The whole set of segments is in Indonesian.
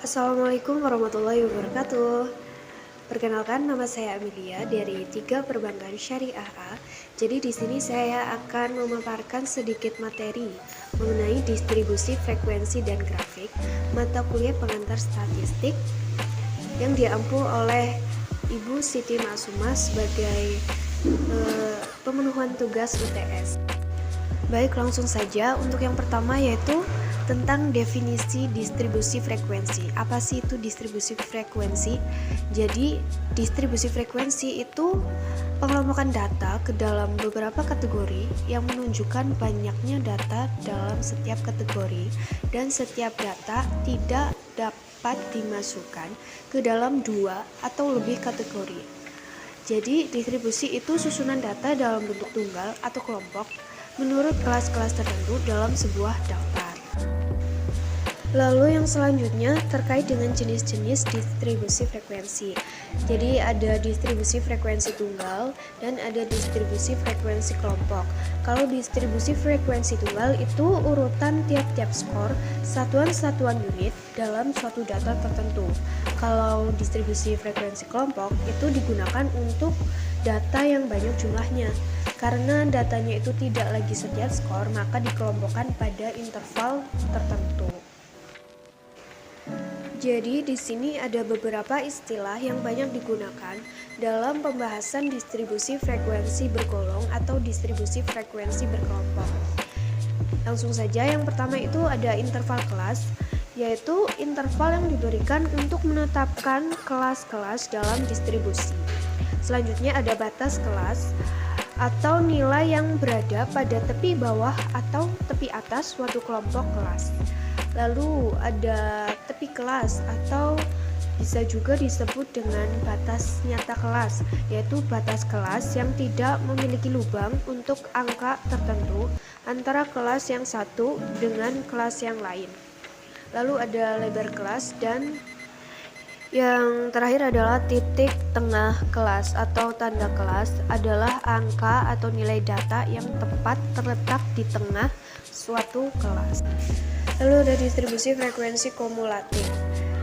Assalamualaikum warahmatullahi wabarakatuh. Perkenalkan, nama saya Amelia dari 3 Perbankan Syariah A. Jadi di sini saya akan memaparkan sedikit materi mengenai distribusi frekuensi dan grafik mata kuliah pengantar statistik yang diampu oleh Ibu Siti Maksumah sebagai pemenuhan tugas UTS. Baik, langsung saja untuk yang pertama yaitu tentang definisi distribusi frekuensi. Apa sih itu distribusi frekuensi? Jadi, distribusi frekuensi itu pengelompokan data ke dalam beberapa kategori yang menunjukkan banyaknya data dalam setiap kategori, dan setiap data tidak dapat dimasukkan ke dalam 2 atau lebih kategori. Jadi, distribusi itu susunan data dalam bentuk tunggal atau kelompok menurut kelas-kelas tertentu dalam sebuah daftar. Lalu yang selanjutnya terkait dengan jenis-jenis distribusi frekuensi. Jadi ada distribusi frekuensi tunggal dan ada distribusi frekuensi kelompok. Kalau distribusi frekuensi tunggal itu urutan tiap-tiap skor satuan-satuan unit dalam suatu data tertentu. Kalau distribusi frekuensi kelompok itu digunakan untuk data yang banyak jumlahnya. Karena datanya itu tidak lagi setiap skor, maka dikelompokkan pada interval tertentu. Jadi di sini ada beberapa istilah yang banyak digunakan dalam pembahasan distribusi frekuensi bergolong atau distribusi frekuensi berkelompok. Langsung saja, yang pertama itu ada interval kelas, yaitu interval yang diberikan untuk menetapkan kelas-kelas dalam distribusi. Selanjutnya ada batas kelas atau nilai yang berada pada tepi bawah atau tepi atas suatu kelompok kelas. Lalu ada tepi kelas atau bisa juga disebut dengan batas nyata kelas, yaitu batas kelas yang tidak memiliki lubang untuk angka tertentu antara kelas yang satu dengan kelas yang lain. Lalu ada lebar kelas, dan yang terakhir adalah titik tengah kelas atau tanda kelas adalah angka atau nilai data yang tepat terletak di tengah suatu kelas. Lalu ada distribusi frekuensi kumulatif.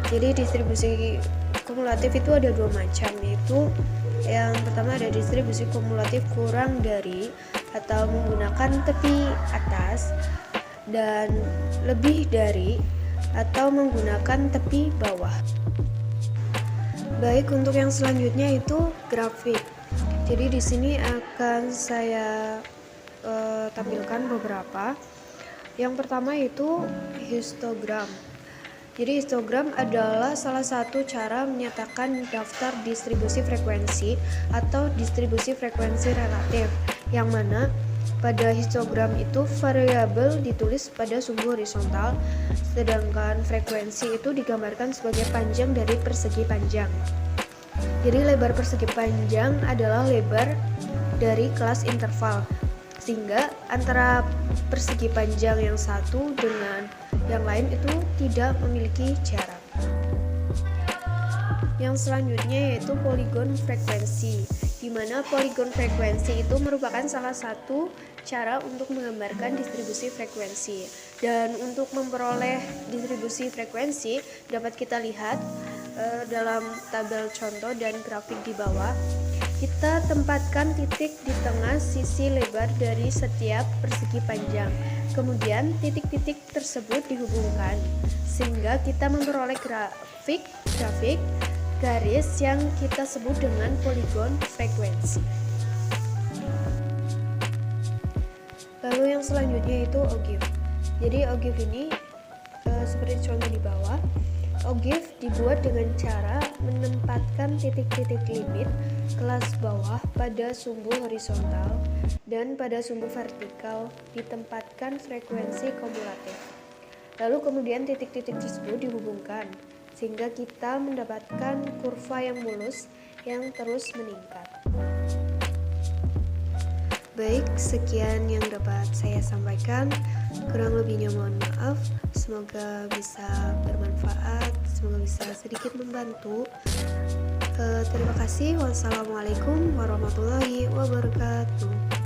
Jadi distribusi kumulatif itu ada 2 macam, yaitu yang pertama ada distribusi kumulatif kurang dari atau menggunakan tepi atas, dan lebih dari atau menggunakan tepi bawah. Baik, untuk yang selanjutnya itu grafik. Jadi di sini akan saya tampilkan beberapa. Yang pertama itu histogram. Jadi histogram adalah salah satu cara menyatakan daftar distribusi frekuensi atau distribusi frekuensi relatif, yang mana pada histogram itu variabel ditulis pada sumbu horizontal, sedangkan frekuensi itu digambarkan sebagai panjang dari persegi panjang. Jadi lebar persegi panjang adalah lebar dari kelas interval, sehingga antara persegi panjang yang satu dengan yang lain itu tidak memiliki jarak. Yang selanjutnya yaitu poligon frekuensi, di mana poligon frekuensi itu merupakan salah satu cara untuk menggambarkan distribusi frekuensi. Dan untuk memperoleh distribusi frekuensi dapat kita lihat dalam tabel contoh dan grafik di bawah. Kita tempatkan titik di tengah sisi lebar dari setiap persegi panjang. Kemudian titik-titik tersebut dihubungkan sehingga kita memperoleh grafik garis yang kita sebut dengan poligon frekuensi. Lalu yang selanjutnya itu ogive. Jadi ogive ini seperti contoh di bawah. Ogive dibuat dengan cara menempatkan titik-titik limit kelas bawah pada sumbu horizontal, dan pada sumbu vertikal ditempatkan frekuensi kumulatif. Lalu kemudian titik-titik tersebut dihubungkan sehingga kita mendapatkan kurva yang mulus yang terus meningkat. Baik, sekian yang dapat saya sampaikan. Kurang lebihnya mohon maaf. Semoga bisa bermanfaat, semoga bisa sedikit membantu. Terima kasih. Wassalamualaikum warahmatullahi wabarakatuh.